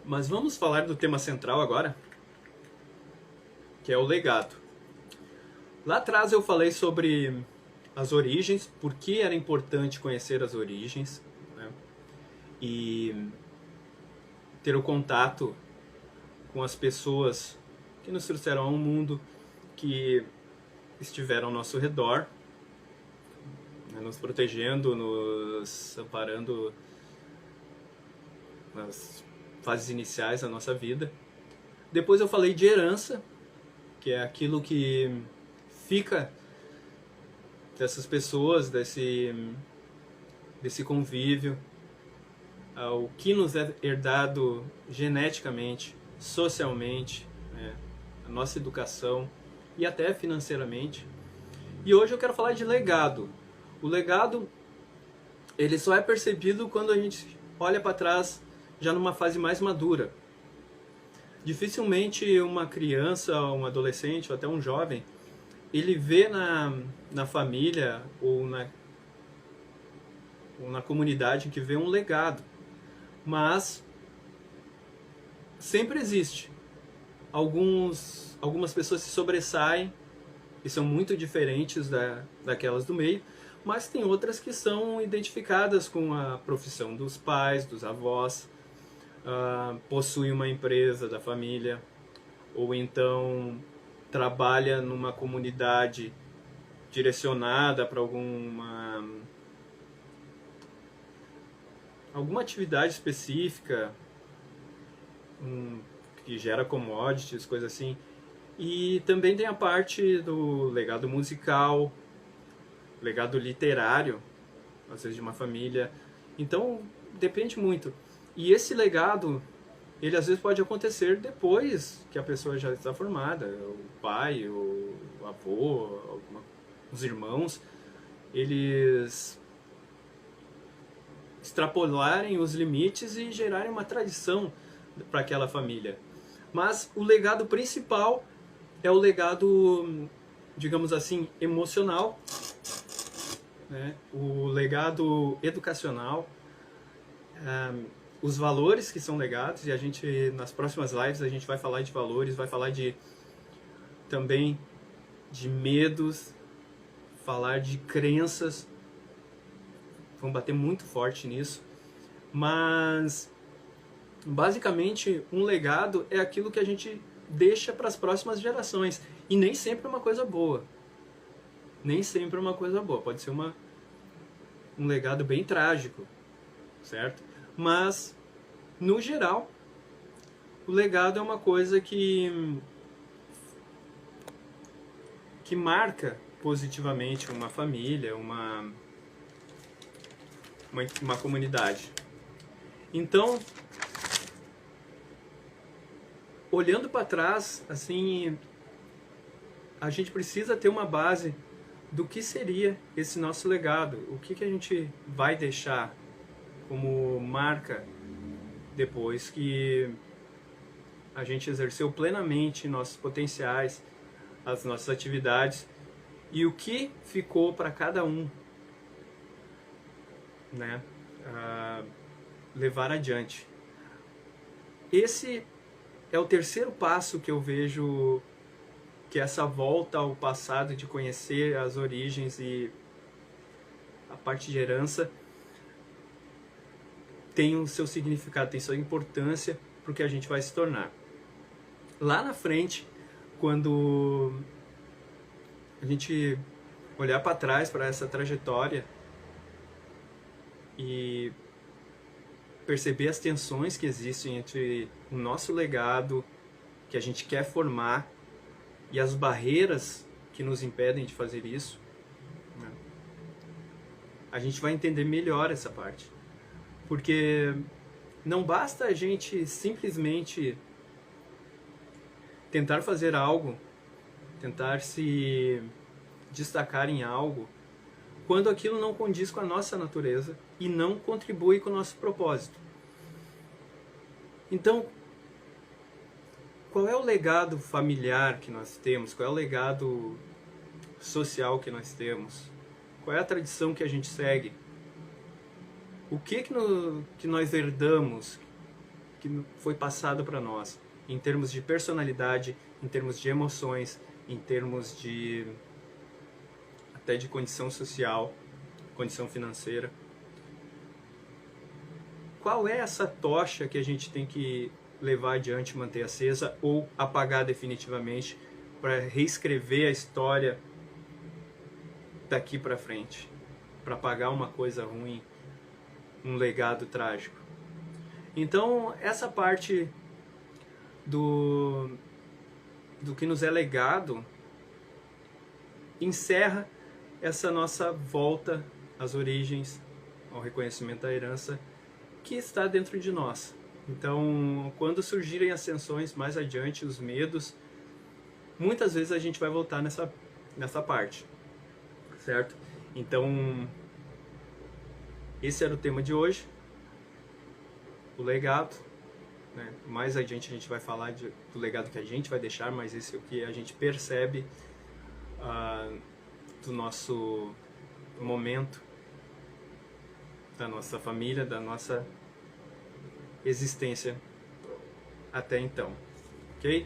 Mas vamos falar do tema central agora, que é o legado. Lá atrás eu falei sobre as origens, por que era importante conhecer as origens, né? E ter o contato com as pessoas que nos trouxeram ao mundo, que estiveram ao nosso redor, né, nos protegendo, nos amparando nas fases iniciais da nossa vida. Depois eu falei de herança, que é aquilo que fica dessas pessoas, desse convívio, o que nos é herdado geneticamente, socialmente, né, a nossa educação e até financeiramente. E hoje eu quero falar de legado. O legado, ele só é percebido quando a gente olha para trás já numa fase mais madura. Dificilmente uma criança, um adolescente ou até um jovem, ele vê na família ou na comunidade que vê um legado. Mas sempre existe. Algumas pessoas se sobressaem e são muito diferentes daquelas do meio, mas tem outras que são identificadas com a profissão dos pais, dos avós, possui uma empresa da família, ou então trabalha numa comunidade direcionada para alguma atividade específica, que gera commodities, coisas assim. E também tem a parte do legado musical, legado literário, às vezes de uma família. Então, depende muito. E esse legado, ele às vezes pode acontecer depois que a pessoa já está formada. O pai, o avô, os irmãos, eles extrapolarem os limites e gerarem uma tradição para aquela família. Mas o legado principal é o legado, digamos assim, emocional, né? O legado educacional, os valores que são legados, e a gente, nas próximas lives, a gente vai falar de valores, vai falar também de medos, falar de crenças, vamos bater muito forte nisso, mas basicamente um legado é aquilo que a gente deixa para as próximas gerações, e nem sempre é uma coisa boa. Nem sempre é uma coisa boa, pode ser um legado bem trágico, certo? Mas, no geral, o legado é uma coisa que marca positivamente uma família, uma comunidade. Então, olhando para trás, assim, a gente precisa ter uma base do que seria esse nosso legado, o que a gente vai deixar como marca depois que a gente exerceu plenamente nossos potenciais, as nossas atividades, e o que ficou para cada um, né, levar adiante. Esse é o terceiro passo que eu vejo, que essa volta ao passado, de conhecer as origens e a parte de herança, tem o seu significado, tem sua importância para o que a gente vai se tornar. Lá na frente, quando a gente olhar para trás, para essa trajetória, e perceber as tensões que existem entre o nosso legado, que a gente quer formar, e as barreiras que nos impedem de fazer isso, né, a gente vai entender melhor essa parte. Porque não basta a gente simplesmente tentar fazer algo, tentar se destacar em algo, quando aquilo não condiz com a nossa natureza e não contribui com o nosso propósito. Então, qual é o legado familiar que nós temos? Qual é o legado social que nós temos? Qual é a tradição que a gente segue? O que nós herdamos que foi passado para nós, em termos de personalidade, em termos de emoções, em termos de até de condição social, condição financeira. Qual é essa tocha que a gente tem que levar adiante, manter acesa ou apagar definitivamente para reescrever a história daqui para frente, para apagar uma coisa ruim, um legado trágico? Então, essa parte do que nos é legado encerra essa nossa volta às origens, ao reconhecimento da herança que está dentro de nós. Então, quando surgirem ascensões mais adiante, os medos, muitas vezes a gente vai voltar nessa parte, certo? Então, esse era o tema de hoje, o legado, né? Mais adiante a gente vai falar do legado que a gente vai deixar, mas esse é o que a gente percebe do nosso momento, da nossa família, da nossa existência até então, ok?